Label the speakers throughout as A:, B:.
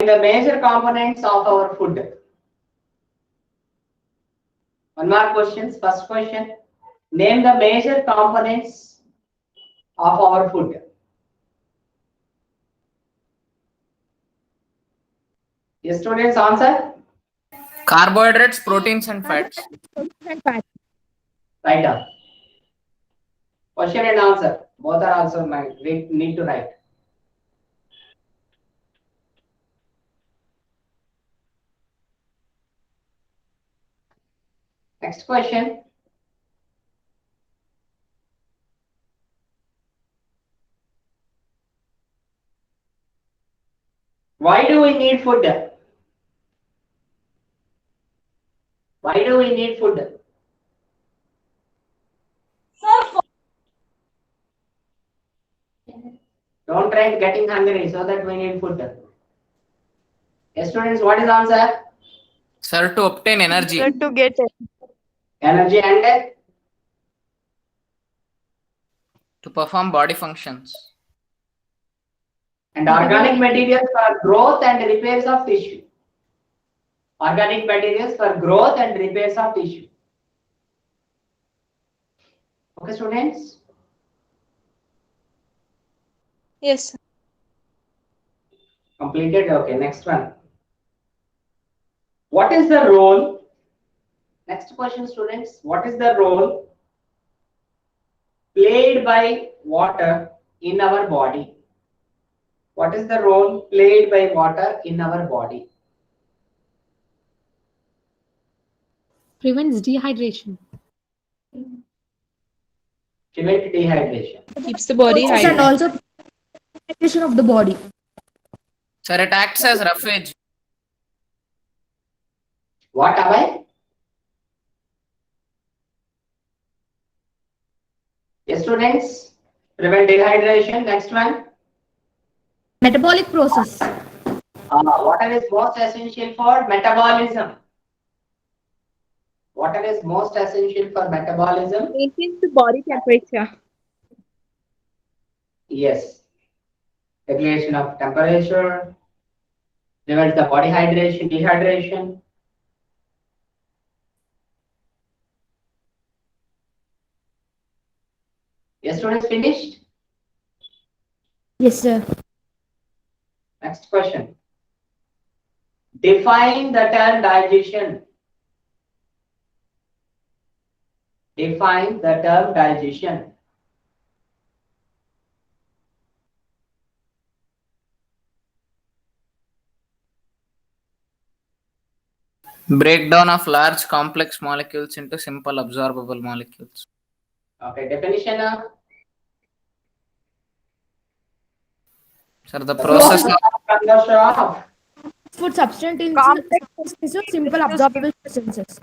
A: The major components of our food. One more question. First question. Name the major components of our food. Yes, students, answer.
B: Carbohydrates, proteins, and fats.
A: Write down. Question and answer. Both are also need to write. Next question. Why do we need food? Why do we need food? Don't try getting hungry so that we need food. Yes, students, what is the answer?
B: Sir, to obtain energy.
C: Sir, to get
A: Energy and
B: To perform body functions.
A: and organic materials for growth and repairs of tissue. Organic materials for growth and repairs of tissue. Okay, students?
C: yes.
A: Completed? Okay, next one. What is the role? Next question, students. What is the role played by water in our body? What is the role played by water in our body?
D: Prevents dehydration.
A: Prevent dehydration.
C: Keeps the body
D: And
C: hydrated.
D: also hydration of the body.
B: Sir, it acts as roughage.
A: What am I? Yes, students. Prevent dehydration. Next one.
D: Metabolic process.
A: Water is most essential for metabolism. Water is most essential for metabolism.
C: Maintains the body temperature.
A: Yes. Regulation of temperature. Prevents the body hydration, dehydration. Yes, students, finished?
D: Yes, sir.
A: Next question. Define the term digestion. Define the term digestion.
B: Breakdown of large complex molecules into simple absorbable molecules.
A: Okay, definition.
B: Sir, the process of
A: Conversion of
D: Food substance
C: Complex
D: into simple absorbable substances.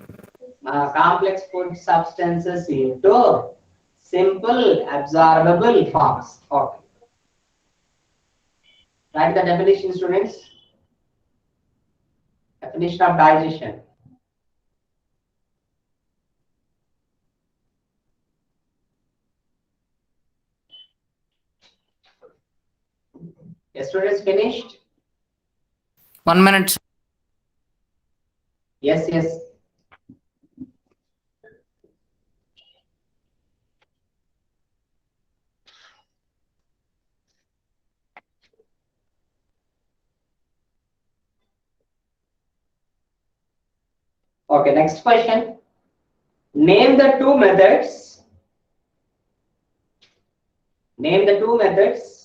A: complex food substances into simple absorbable forms. Okay. Write the definition, students. Definition of digestion. Yes, students, finished?
B: 1 minute. Sir.
A: Yes, yes. Okay, next question. Name the two methods. Name the two methods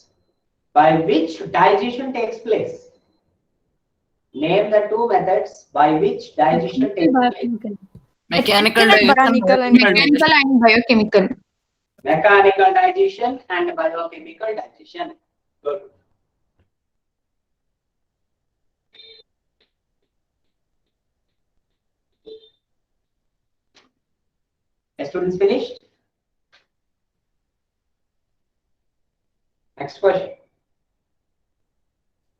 A: by which digestion takes place. Name the two methods by which digestion takes place.
B: Mechanical
C: Mechanical and
B: biochemical.
A: Mechanical digestion and biochemical digestion. Good. Students finished? Next question.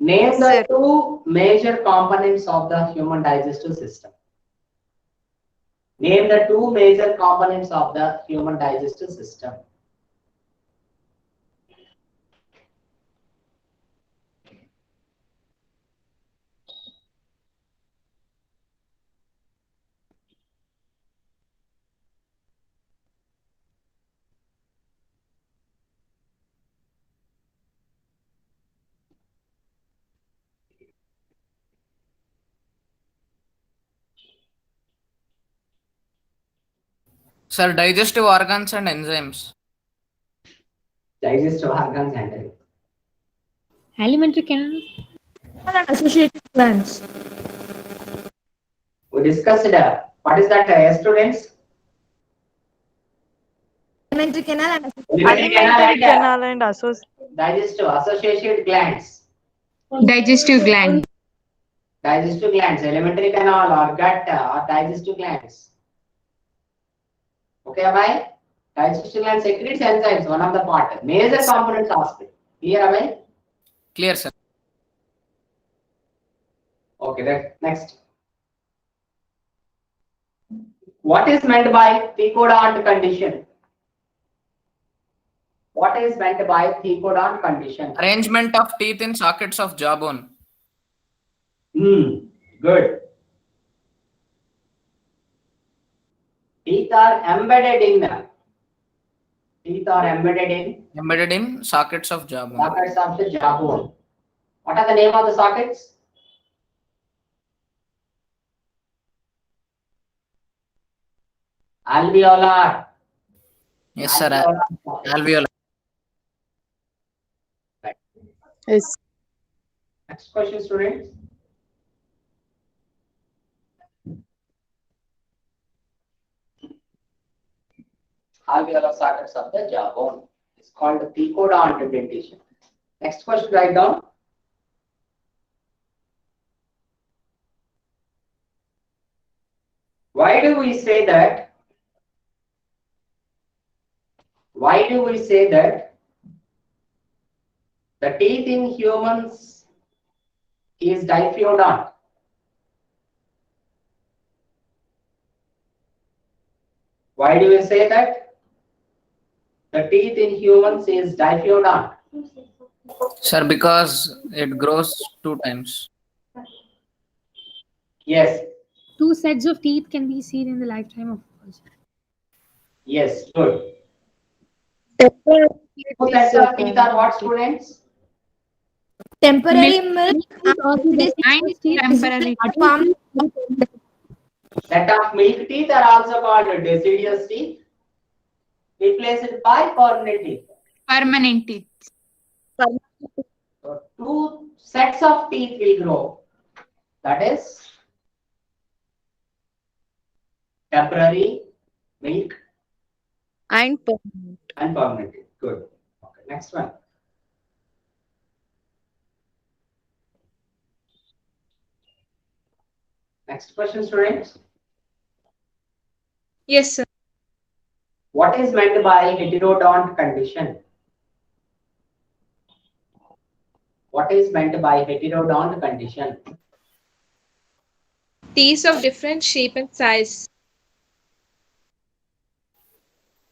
A: Name the two major components of the human digestive system. Name the two major components of the human digestive system.
B: Sir, digestive organs and enzymes.
A: Digestive organs and
C: Alimentary canal.
D: And associated glands.
A: we discussed what is that, students?
D: Alimentary canal and
A: Alimentary canal
E: Alimentary
A: and
E: canal and
A: digestive associated glands.
C: Digestive gland.
A: Digestive glands, elementary canal or gut or digestive glands. Okay, Abhay? Digestive gland secretes enzymes, one of the part. Major components aspect. Clear, Abhay?
B: Clear, sir.
A: Okay, next. What is meant by thecodont condition? What is meant by thecodont condition?
B: Arrangement of teeth in sockets of jawbone.
A: Good. Teeth are embedded in
B: Embedded in sockets of jawbone.
A: sockets of the jawbone. What are the name of the sockets? Alveolar.
B: Yes, sir.
A: Alveolar.
B: Alveolar.
E: Yes.
A: Next question, students. Alveolar sockets of the jawbone. It's called thecodont dentition. Next question, write down. Why do we say that? Why do we say that the teeth in humans is diphyodont? Why do we say that the teeth in humans is diphyodont?
B: Sir, because it grows 2 times.
A: Yes,
C: 2 sets of teeth can be seen in the lifetime of a person.
A: yes, good. 2 sets of teeth are what, students?
D: temporary milk
C: And temporary.
D: palm.
A: Set of milk teeth are also called deciduous teeth. Replaced by permanent teeth.
C: Permanent teeth.
A: So 2 sets of teeth will grow. That is temporary, milk,
E: And
A: and permanent teeth. Good. Okay, next one. Next question, students.
C: Yes, sir.
A: What is meant by heterodont condition? What is meant by heterodont condition?
C: Teeth of different shape and size.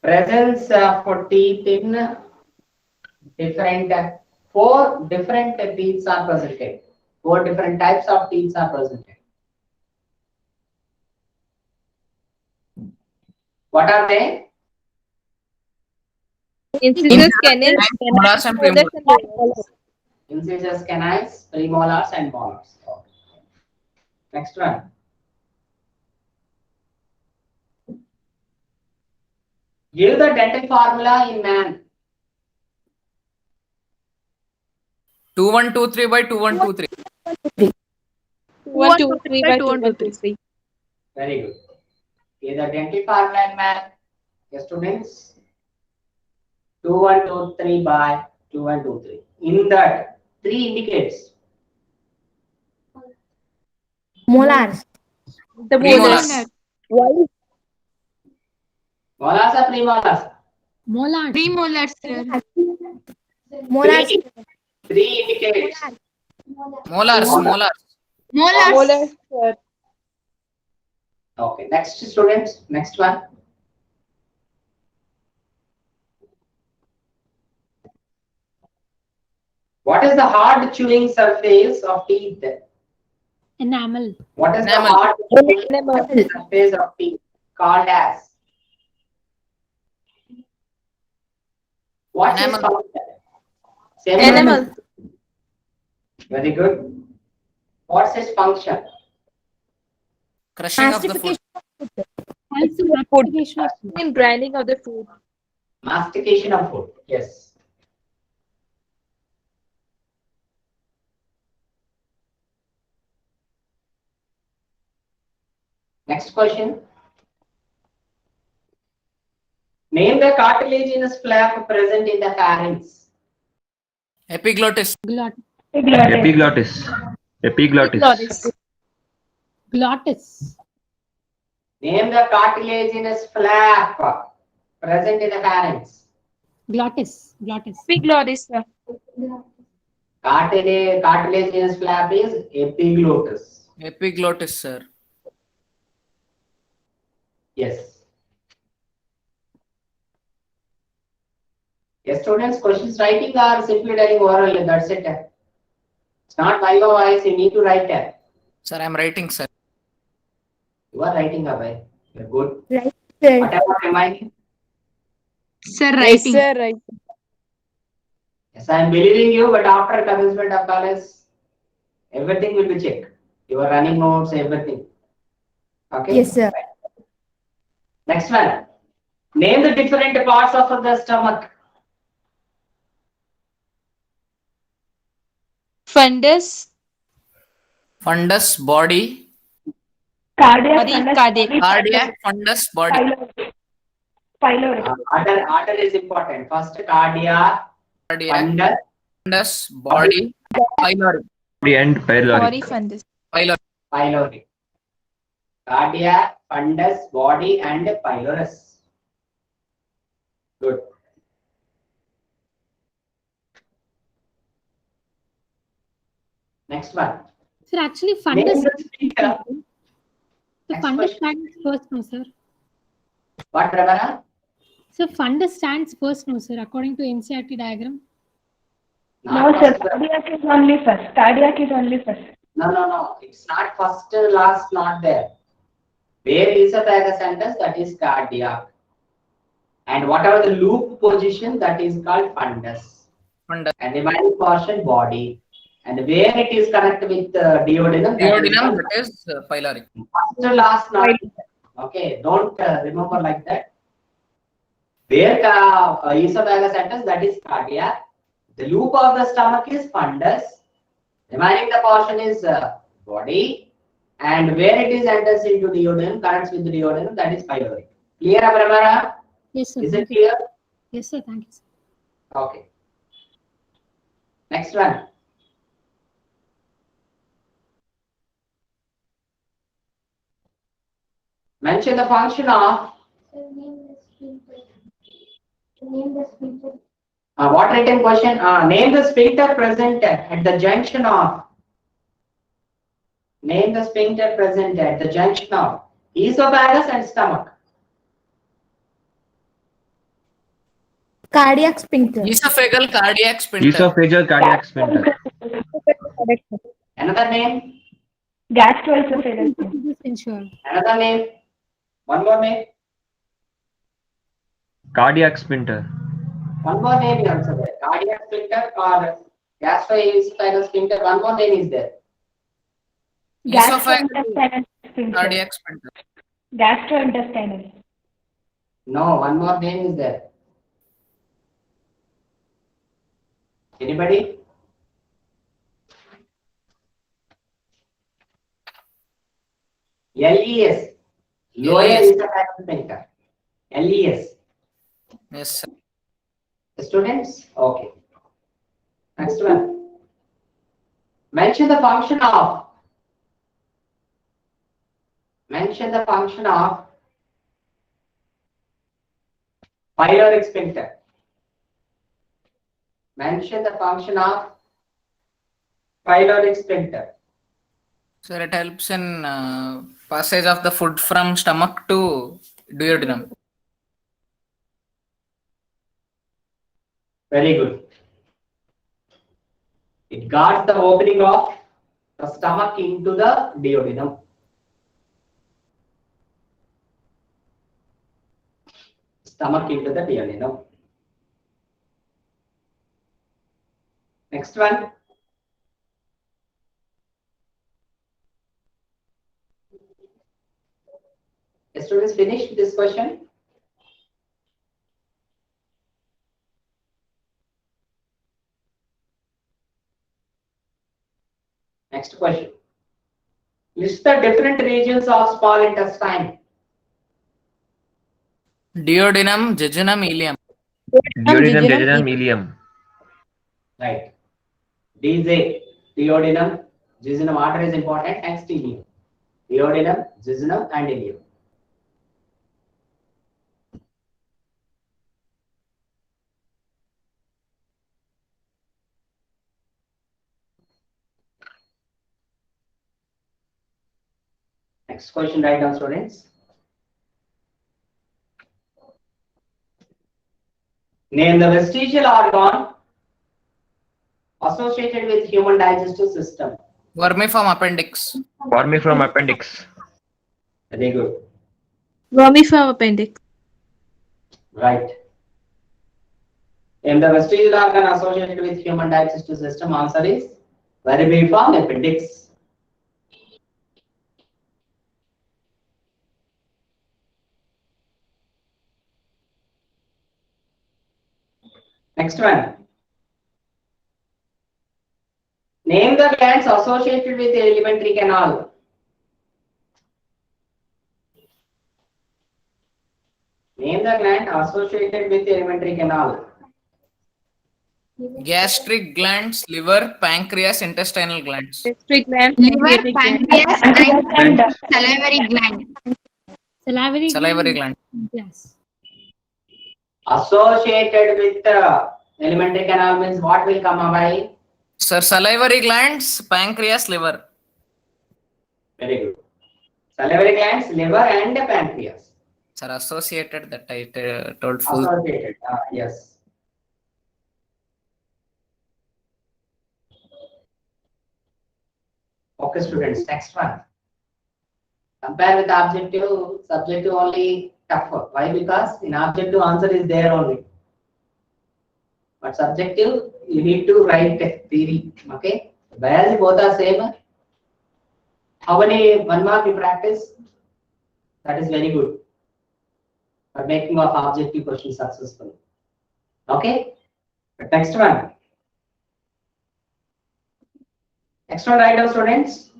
A: Presence of teeth in different 4 different teeth are presented. 4 different types of teeth are presented. What are they?
C: Incisors, canines,
B: Molars and premolars.
A: Incisors, canines, premolars, and molars. Okay. Next one. Give the dental formula in man.
B: 2123 by 2123.
C: 1, 2, 3 by 2, 1, 2, 3.
A: Very good. Give the dental formula in man. Yes, students. 2123 by 2123. In that, 3 indicates.
D: Molars.
C: The
B: Premolars.
A: Molars or premolars?
C: Molar. Premolars, sir.
D: Molars.
A: 3 indicates.
B: Molars.
C: Molars, sir.
A: Okay, next students, next one. What is the hard chewing surface of teeth?
C: Enamel.
A: What is the
B: Enamel.
A: hard chewing surface of teeth called as? What is
B: Enamel.
A: called? Same
C: Enamel.
A: word. Very good. What's its function?
B: Crushing of the food.
C: Helps in
E: Food.
C: mastication of food.
E: In grinding of the food.
A: Mastication of food. Yes. Next question. Name the cartilaginous flap present in the pharynx.
B: Epiglottis.
F: Epiglottis. Epiglottis.
C: Glottis.
A: Name the cartilaginous flap present in the pharynx.
C: Glottis. Glottis.
E: Epiglottis, sir.
A: Cartilaginous flap is epiglottis.
B: Epiglottis, sir.
A: Yes. Yes, students, questions writing or simply telling oral, that's it. It's not by your voice, you need to write it.
B: Sir, I'm writing, sir.
A: You are writing, Abhay. You're good.
D: Right, sir.
A: What about reminding?
G: Sir,
E: Yes,
G: writing.
E: sir, right.
A: Yes, I am believing you, but after commencement of college, everything will be checked. Your running notes, everything. Okay?
D: Yes, sir.
A: Next one. Name the different parts of the stomach.
E: Fundus.
B: Fundus, body.
E: Cardiac.
B: Cardiac, fundus, body.
A: Order is important. First, cardiac,
B: Cardiac,
A: fundus,
B: fundus, body. Pyloric.
F: Body and pyloric.
E: Body fundus.
B: Pyloric.
A: pyloric. Cardiac, fundus, body, and pylorus. Good. Next one.
C: Sir, actually,
A: Name
C: fundus.
A: the speaker.
C: The
A: Next
C: fundus
A: question.
C: stands first, no, sir.
A: What, Ravana?
C: So fundus stands first, no, sir, according to NCERT diagram.
A: Not
H: No, sir.
A: first.
H: Cardiac is only first. Cardiac is only first.
A: No. It's not first, last, not there. Where esophagus enters, that is cardiac. And whatever the loop position, that is called fundus.
B: Fundus.
A: And the remaining portion, body. And where it is connected with duodenum,
B: Duodenum, that is pyloric.
A: first, last, not there. Okay, don't remember like that. Where esophagus enters, that is cardiac. The loop of the stomach is fundus. Remaining the portion is body. And where it is enters into duodenum, connects with the duodenum, that is pyloric. Clear, Abramara?
C: Yes, sir.
A: Is it
C: Thank you.
A: clear?
C: Yes, sir. Thank you, sir.
A: Okay. Next one. Mention the function of what written question? Name the sphincter present at the junction of. Name the sphincter present at the junction of esophagus and stomach.
D: Cardiac sphincter.
B: Esophageal cardiac sphincter.
F: Esophageal cardiac sphincter.
A: Another name.
H: Gastroesophageal.
C: This ensure.
A: Another name. One more name.
F: Cardiac sphincter.
A: One more name is also there. Cardiac sphincter or gastroesophageal sphincter. One more name is there.
B: Esophageal
H: Gastrointestinal sphincter.
B: cardiac sphincter.
H: Gastrointestinal.
A: No, one more name is there. Anybody? LES. Lower
B: LES.
A: esophageal sphincter. LES.
B: Yes, sir.
A: Students? Okay. Next one. Mention the function of. Mention the function of pyloric sphincter. Mention the function of pyloric sphincter.
B: Sir, it helps in passage of the food from stomach to duodenum.
A: Very good. It guards the opening of the stomach into the duodenum. Stomach into the duodenum. Next one. Students, finished with this question? Next question. List the different regions of small intestine.
B: Duodenum, jejunum, ileum.
F: Duodenum, jejunum, ileum.
A: Right. D is A. Duodenum, jejunum. Order is important. Next, ileum. Duodenum, jejunum, and ileum. Next question, write down, students. Name the vestigial organ associated with human digestive system.
B: Vermiform appendix.
F: Formiform appendix.
A: Very good.
E: Vermiform appendix.
A: Right. Name the vestigial organ associated with human digestive system. Answer is vermiform appendix. Next one. Name the glands associated with the alimentary canal. Name the gland associated with the alimentary canal.
B: Gastric glands, liver, pancreas, intestinal glands.
E: Gastric gland.
D: Liver,
E: pancreatic gland.
D: pancreas, and salivary gland.
B: Salivary gland.
C: Yes.
A: Associated with the alimentary canal means what will come by?
B: Sir, salivary glands, pancreas, liver.
A: Very good. Salivary glands, liver, and pancreas.
B: Sir, associated that I told full.
A: Associated. Yes. Okay, students. Next one. Compare with objective, subjective only tougher. Why? Because in objective answer is there only. But subjective, you need to write theory. Okay. Biology both are same. How many 1 mark you practice? That is very good for making of objective question successful. Okay. But next one. Next one, write down, students.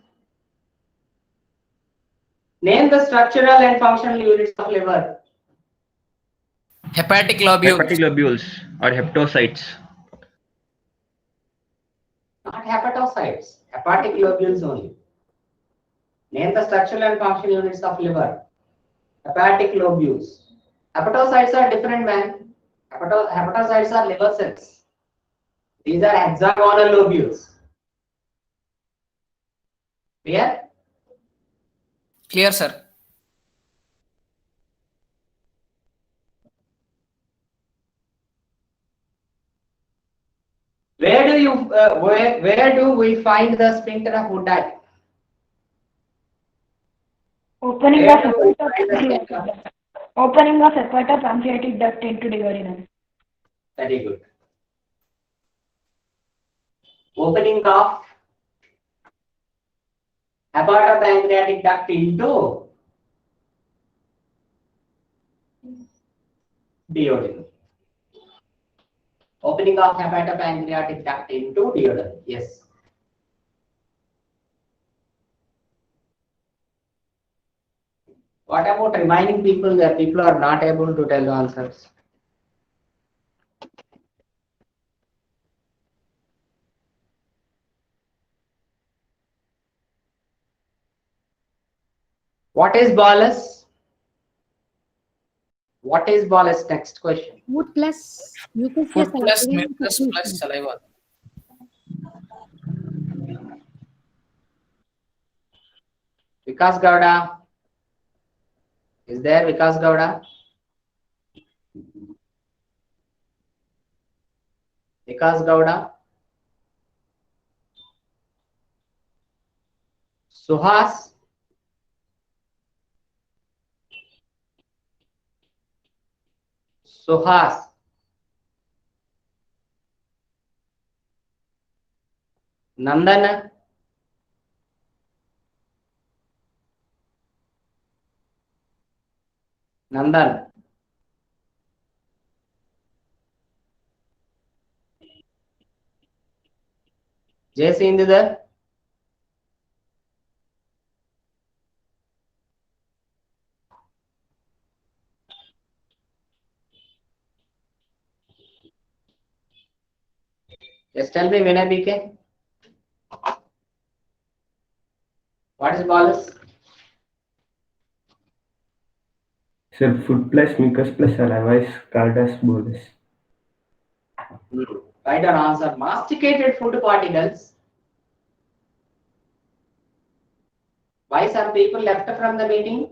A: Name the structural and functional units of liver.
B: Hepatic lobules.
F: Hepatic lobules or hepatocytes.
A: Not hepatocytes. Hepatic lobules only. Name the structural and functional units of liver. Hepatic lobules. Hepatocytes are different, man. Hepatocytes are liver cells. These are hexagonal lobules. Clear?
B: Clear, sir.
A: Where do we find the sphincter of Woodard?
H: Opening
A: Where
H: of
A: do we find the sphincter?
H: opening of hepatopancreatic duct into duodenum.
A: Very good. Opening of hepatopancreatic duct into duodenum. Opening of hepatopancreatic duct into duodenum. Yes. What about reminding people that people are not able to tell the answers? What is bolus? What is bolus? Next question.
C: Food plus mucus
B: Food plus
C: salivary
B: mucus
C: secretion.
B: plus saliva.
A: Vikas Gowda. Is there Vikas Gowda? Vikas Gowda. Suhas. Suhas. Nandan. Nandan. JC Indu there? Just tell me Vinay BK. What is bolus?
G: Sir, food plus mucus plus saliva is called as bolus.
A: Right or answer. Masticated food particles. Why some people left from the meeting?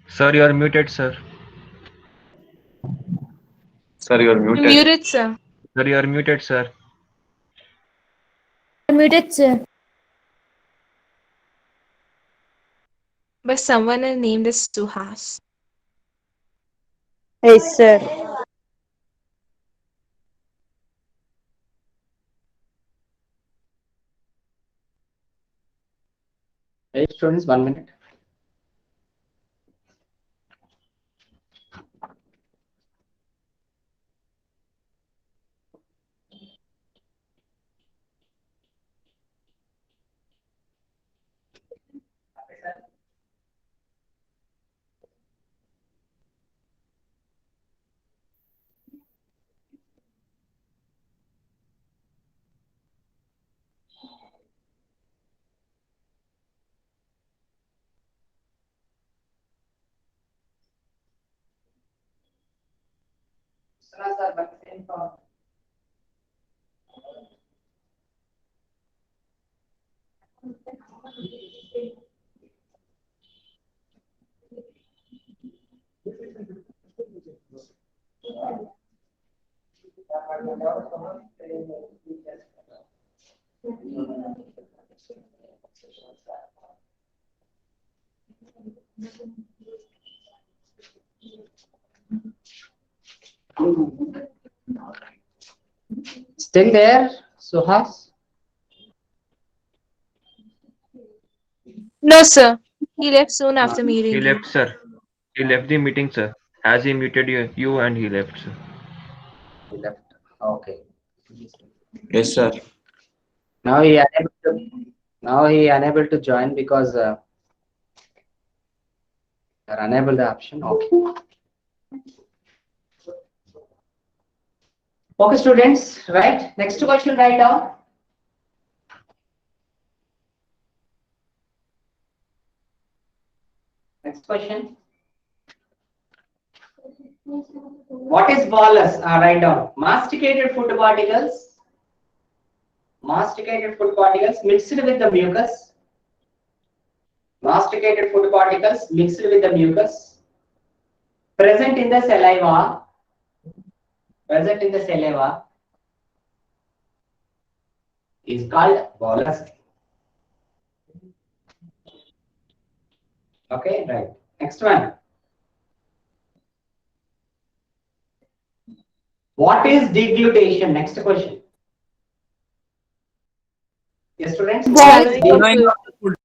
F: Sir, you are muted, sir.
I: Sir, you are muted.
E: Muted, sir.
F: Sir, you are muted, sir.
E: Muted, sir. But someone is named as Suhas.
J: Yes, sir.
A: Hey students, 1 minute. Still there, Suhas?
E: No, sir. He left soon after
F: He
E: meeting.
F: left, sir. He left the meeting, sir. As he muted you and he left, sir.
A: He left. Okay.
I: Yes, sir.
A: Now he unable to join because they're unable the option. Okay. Okay, students, right? Next question, write down. Next question. What is bolus? Write down. Masticated food particles. Masticated food particles mixed with the mucus. Masticated food particles mixed with the mucus. Present in the saliva. Present in the saliva is called bolus. Okay, right. Next one. What is deglutation? Next question. Yes, students. What is
E: Swallowing of food.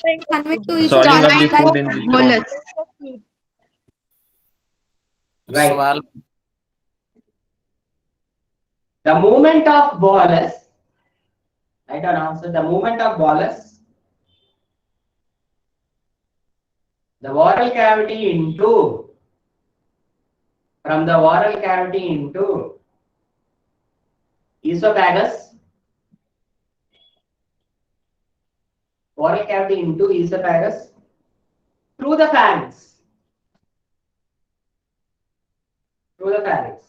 F: Swallowing of the food in the stomach.
A: Right.
B: Swallow.
A: The movement of bolus. I don't answer. The movement of bolus. The oral cavity into. From the oral cavity into esophagus. Oral cavity into esophagus through the pharynx. Through the pharynx.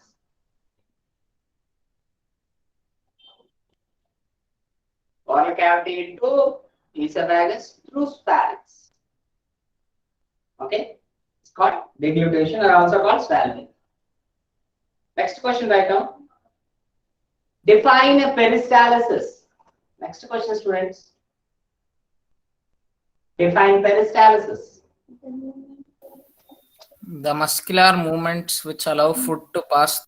A: Oral cavity into esophagus through pharynx. Okay, it's called deglutation or also called swallowing. Next question right now. Define a peristalsis. Next question, students. Define peristalsis.
B: The muscular movements which allow food to pass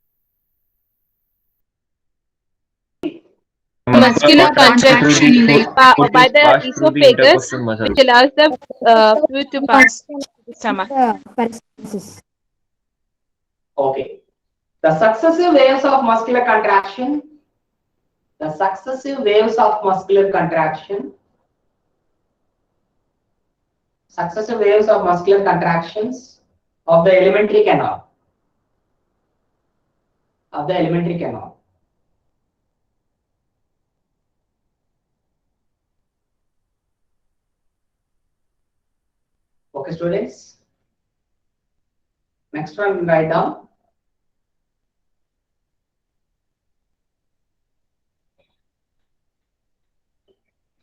E: muscular contraction by the
F: Passed through the
E: esophagus,
F: intercostal muscles.
E: which allows the fluid to pass to the stomach.
A: Okay. The successive waves of muscular contraction. The successive waves of muscular contraction. Successive waves of muscular contractions of the alimentary canal. Of the alimentary canal. Okay, students. Next one, write down.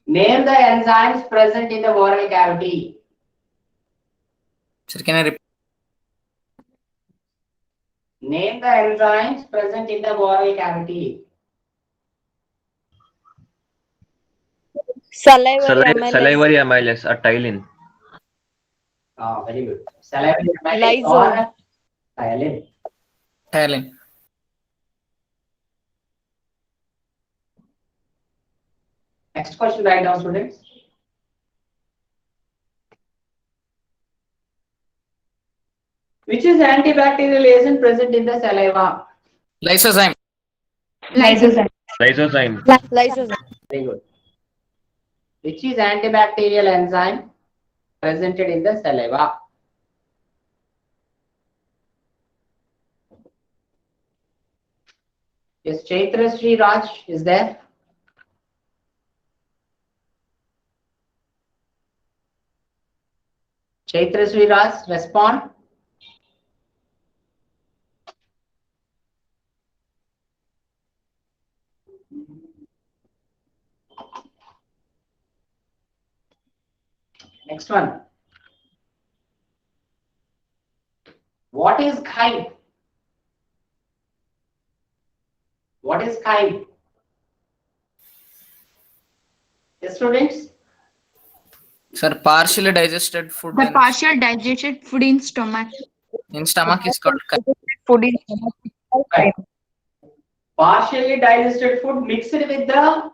A: Name the enzymes present in the oral cavity.
B: Sir, can I repeat?
A: Name the enzymes present in the oral cavity.
F: Salivary amylase, a tylin.
A: Ah, very good. Salivary amylase or myelin.
B: Helen.
A: Next question, write down, students. Which is antibacterial agent present in the saliva?
B: Lysozyme.
H: Lysozyme.
F: Lysozyme.
A: Very good. Which is antibacterial enzyme presented in the saliva? Yes, Chaitra Sri Raj is there. Chaitra Sri Raj, respond. Next one. What is chyme? What is chyme? Yes, students.
B: Sir, partially digested food
D: The partial digested food in stomach.
B: in stomach is called
E: Food in stomach.
A: Right. Partially digested food mixed with the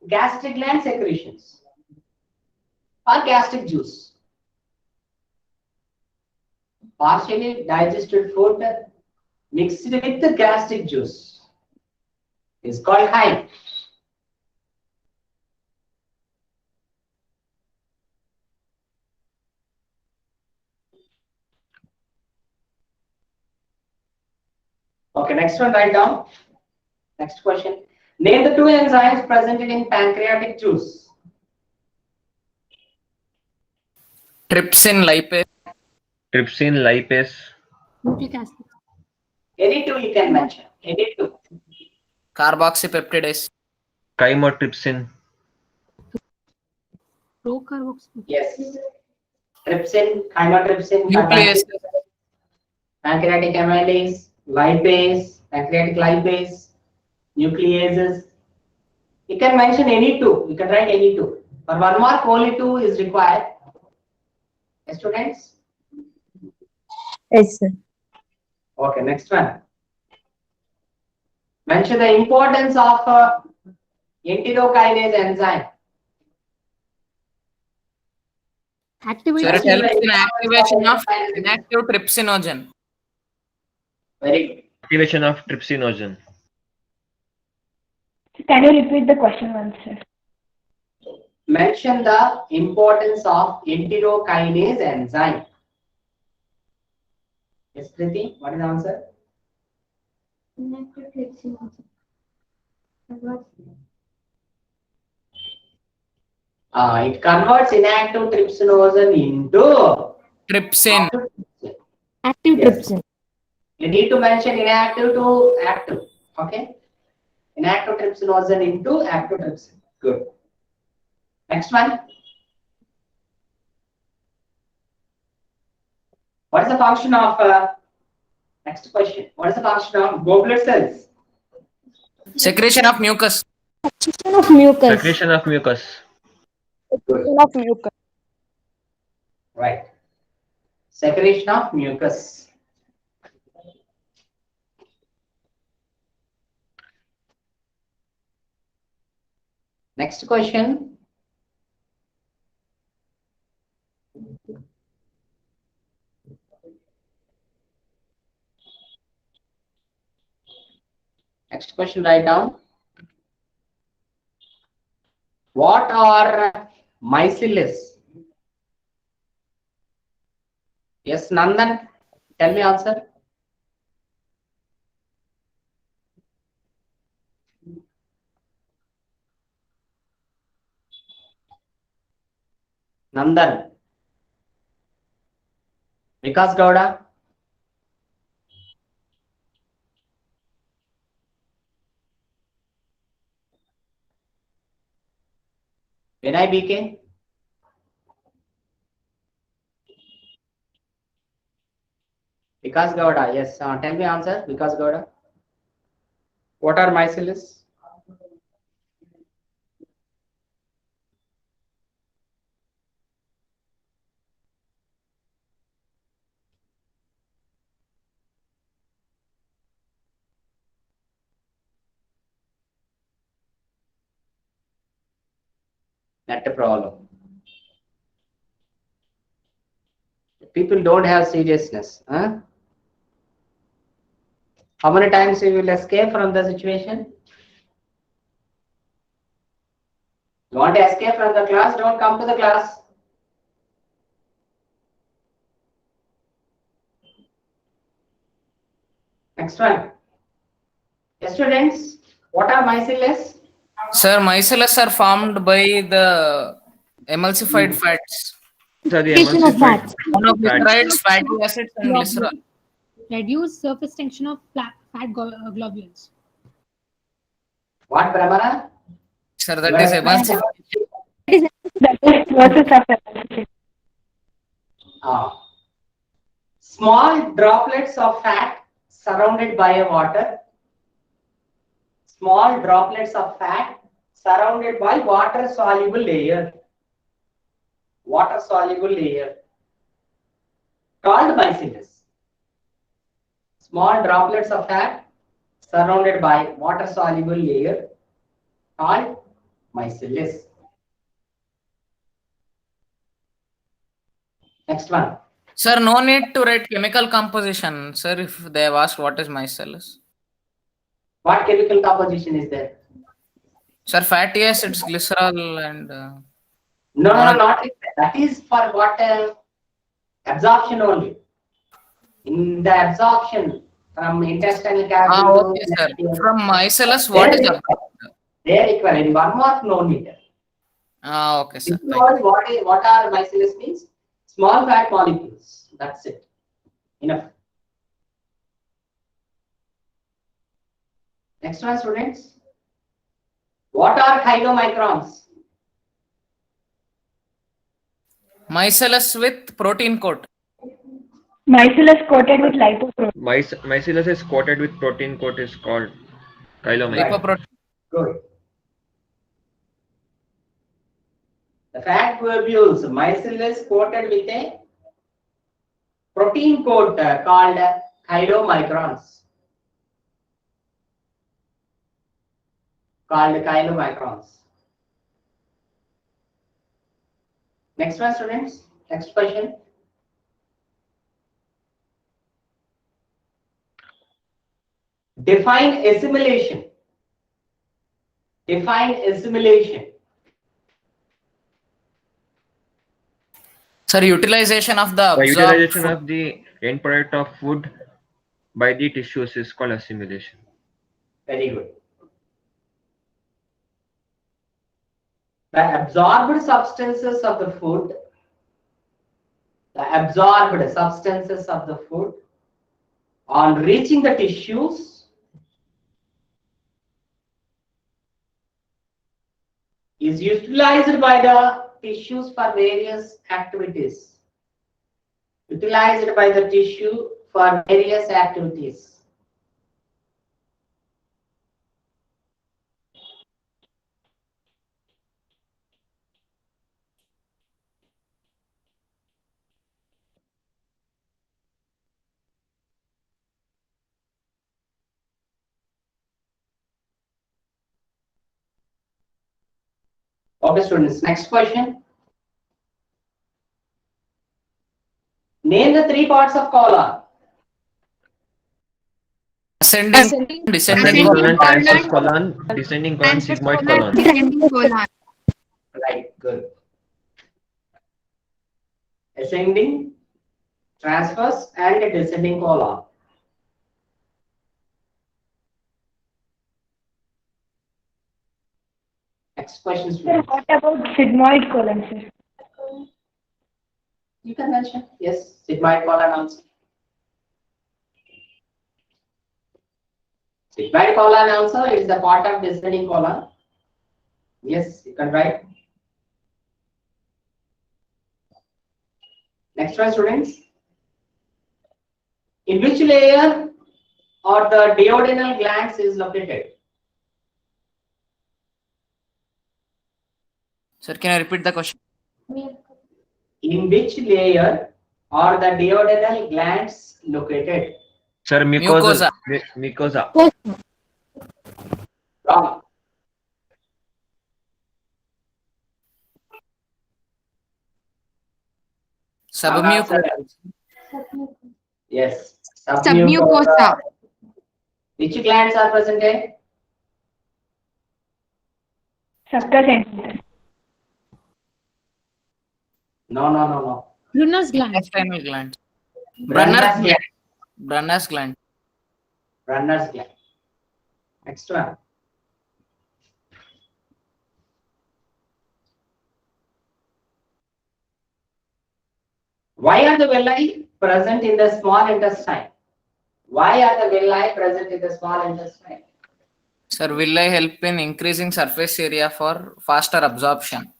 A: gastric gland secretions or gastric juice. Partially digested food mixed with the gastric juice is called chyme. Okay, next one, write down. Next question. Name the two enzymes presented in pancreatic juice.
B: trypsin lipase.
F: Trypsin, lipase.
C: Nucleic acid.
A: Any two you can mention. Any two.
B: Carboxypeptidase.
F: Chymotrypsin.
C: Procarboxylate.
A: Yes. Trypsin, chymotrypsin,
B: Nuclease.
A: pancreatic amylase, lipase, pancreatic lipase, nucleases. You can mention any two. You can write any two. For 1 mark, only 2 is required. Yes, students?
E: Yes, sir.
A: Okay, next one. Mention the importance of enterokinase enzyme.
C: Activate.
B: Sir, it helps in activation of inactive trypsinogen.
A: Very good.
F: Activation of trypsinogen.
H: Can you repeat the question once, sir?
A: Mention the importance of enterokinase enzyme. Yes, Kriti, what is the answer? It converts inactive trypsinogen into
B: Trypsin.
C: Active
A: Yes.
C: trypsin.
A: You need to mention inactive to active. Okay? Inactive trypsinogen into active trypsin. Good. Next one. What is the function of next question? What is the function of goblet cells?
B: Secretion of mucus.
C: Of mucus.
F: Secretion of mucus.
E: Of mucus.
A: Right. Secretion of mucus. Next question. Next question, write down. What are mycelius? Yes, Nandan, tell me answer. Nandan. Vikas Gowda. Vinay BK. Vikas Gowda, yes. Tell me answer, Vikas Gowda. What are mycelius? Not a problem. People don't have seriousness. Huh? How many times you will escape from the situation? You want to escape from the class? Don't come to the class. Next one. Students, what are mycelius?
B: Sir, mycelius are formed by the emulsified fats,
F: These are the
C: Of
F: emulsified
C: fats.
B: monoglycerides, fatty acids, and glycerol.
C: Reduce surface tension of fat globules.
A: What, Brahmana?
B: Sir, that is emulsified.
H: That is process of emulsion.
A: Ah. Small droplets of fat surrounded by a water. Small droplets of fat surrounded by water soluble layer. Water soluble layer called mycelius. Small droplets of fat surrounded by water soluble layer called mycelius. Next one.
B: Sir, no need to write chemical composition. Sir, if they have asked what is mycelius.
A: What chemical composition is there?
B: Sir, fatty acids, glycerol, and
A: No,
B: mono-
A: not like that. That is for what absorption only. In the absorption from intestinal cavity
B: okay, sir. From mycelius, what is absorbed?
A: they require in one mark no need.
B: Okay, sir.
A: Simple word, what are mycelius means? Small fat molecules. That's it. Enough. Next one, students. What are chylomicrons?
B: Mycelius with protein coat.
H: Mycelius coated with lipoprotein.
F: mycelius is coated with protein coat is called chylomicron.
B: Lipoprotein.
A: Good. The fat globules, mycelius coated with a protein coat called chylomicrons. Called chylomicrons. Next one, students. Next question. Define assimilation. Define assimilation.
B: Sir, utilization of the
F: The
B: absorbed
F: utilization
B: food.
F: of the end product of food by the tissues is called assimilation.
A: Very good. The absorbed substances of the food. The absorbed substances of the food on reaching the tissues is utilized by the tissues for various activities. Utilized by the tissue for various activities. Okay, students, next question. Name the three parts of colon.
B: Ascending, descending,
F: Ascending colon, transverse colon, descending colon,
D: Transverse
F: sigmoid
D: colon,
F: colon.
D: descending colon.
A: Right, good. Ascending, transverse, and descending colon. Next question,
H: Sir,
A: students.
H: what about sigmoid colon, sir?
A: You can mention. Yes, sigmoid colon also. Sigmoid colon also is the part of descending colon. Yes, you can write. Next one, students. In which layer or the duodenal glands is located?
B: Sir, can I repeat the question?
A: In which layer are the duodenal glands located?
F: Sir, mucosa. Mucosa.
A: Wrong.
B: Submucosa.
A: Yes.
D: Submucosa.
A: Which glands are present here?
H: Subcus and
A: No.
C: Brunner's gland.
B: Intestinal gland.
A: Brunner's gland.
B: Brunner's gland.
A: Brunner's gland. Next one. Why are the villi present in the small intestine? Why are the villi present in the small intestine?
B: Sir, will I help in increasing surface area for faster absorption?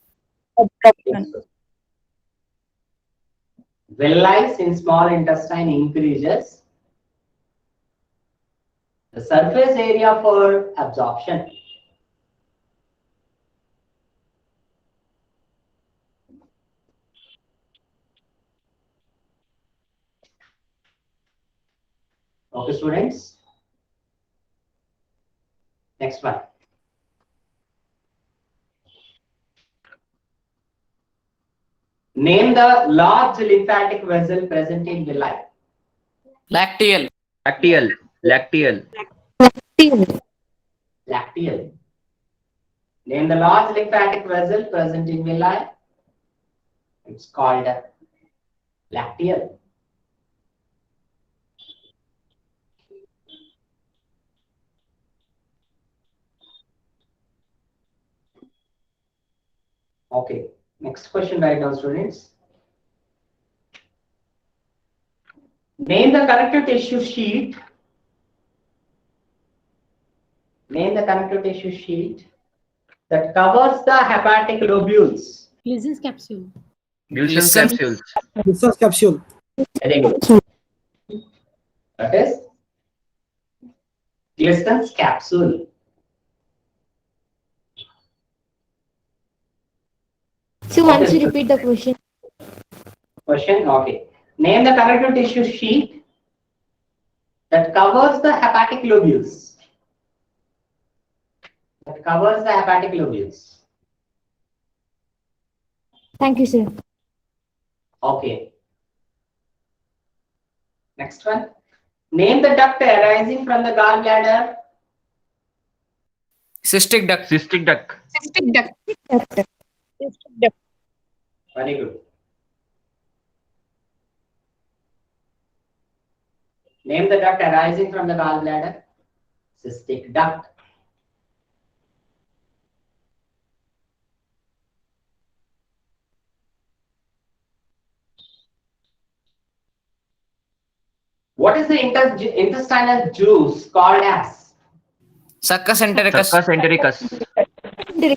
A: Villi in small intestine increases the surface area for absorption. Okay, students. Next one. Name the large lymphatic vessel present in villi.
B: Lacteal.
F: Lacteal. Lacteal.
A: Lacteal. Name the large lymphatic vessel present in villi. It's called lacteal. Okay. Next question right now, students. Name the connective tissue sheet. Name the connective tissue sheet that covers the hepatic lobules.
C: Glissen's capsule.
F: Gilson's
B: Listen.
F: capsules.
J: Gilson's capsule.
A: Very good. That is Glissen's capsule.
E: So once you repeat the question.
A: Question, okay. Name the connective tissue sheet that covers the hepatic lobules. That covers the hepatic lobules.
E: Thank you, sir.
A: Okay. Next one. Name the duct arising from the gallbladder.
B: Cystic duct.
F: Cystic duct.
D: Cystic duct.
A: Very good. Name the duct arising from the gallbladder. Cystic duct. What is the intestinal juice called as?
B: Succus entericus.
F: Succus entericus.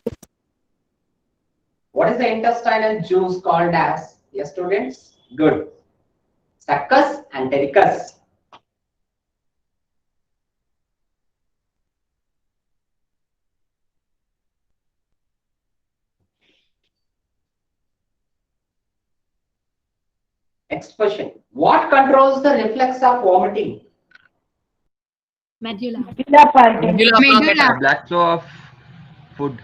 A: What is the intestinal juice called as? Yes, students? Good. Succus entericus. Next question. What controls the reflex of vomiting?
C: Medulla.
H: medulla part.
B: Medulla
D: Medulla.
B: oblongata.
F: Black flow of food.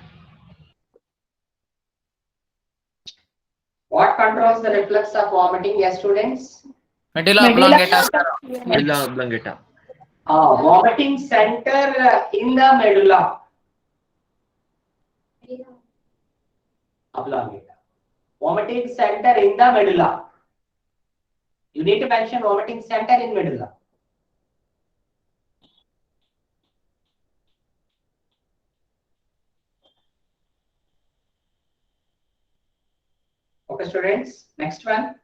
A: What controls the reflex of vomiting? Yes, students.
B: Medulla oblongata, sir.
F: Medulla oblongata.
A: Vomiting center in the medulla oblongata. Vomiting center in the medulla. You need to mention vomiting center in medulla. Okay, students. Next one.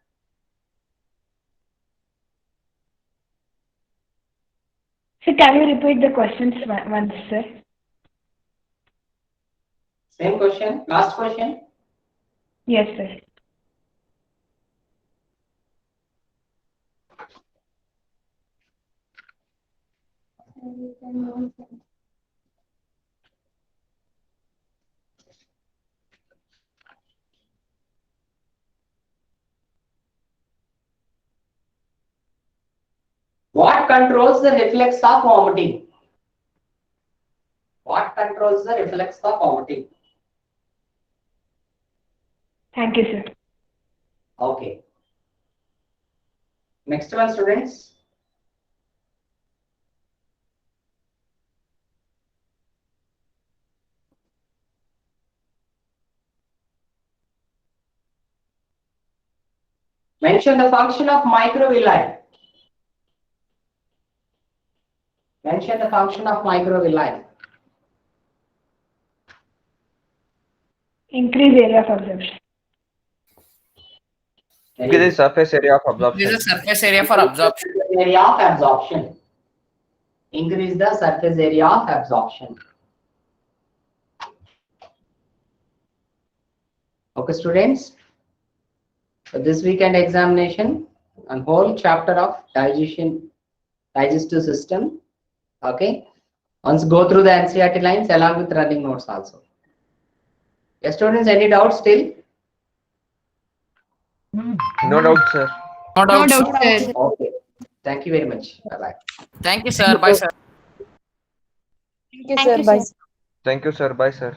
H: So can you repeat the questions once, sir?
A: Same question. Last question.
H: Yes, sir.
A: What controls the reflex of vomiting? What controls the reflex of vomiting?
H: Thank you, sir.
A: Okay. Next one, students. Mention the function of microvilli. Mention the function of microvilli.
H: Increase area of absorption.
F: Increase the surface area of
B: This
F: absorption.
B: is surface area for absorption.
A: Area of absorption. Increase the surface area of absorption. Okay, students. So this weekend examination on whole chapter of digestive system. Okay. Once go through the NCERT lines along with running notes also. Yes, students, any doubts still?
F: No doubt, sir.
B: No
D: No
B: doubt, sir.
D: doubt, sir.
A: Okay. Thank you very much. Bye-bye.
B: Thank you, sir. Bye, sir.
F: Thank you, sir. Bye, sir.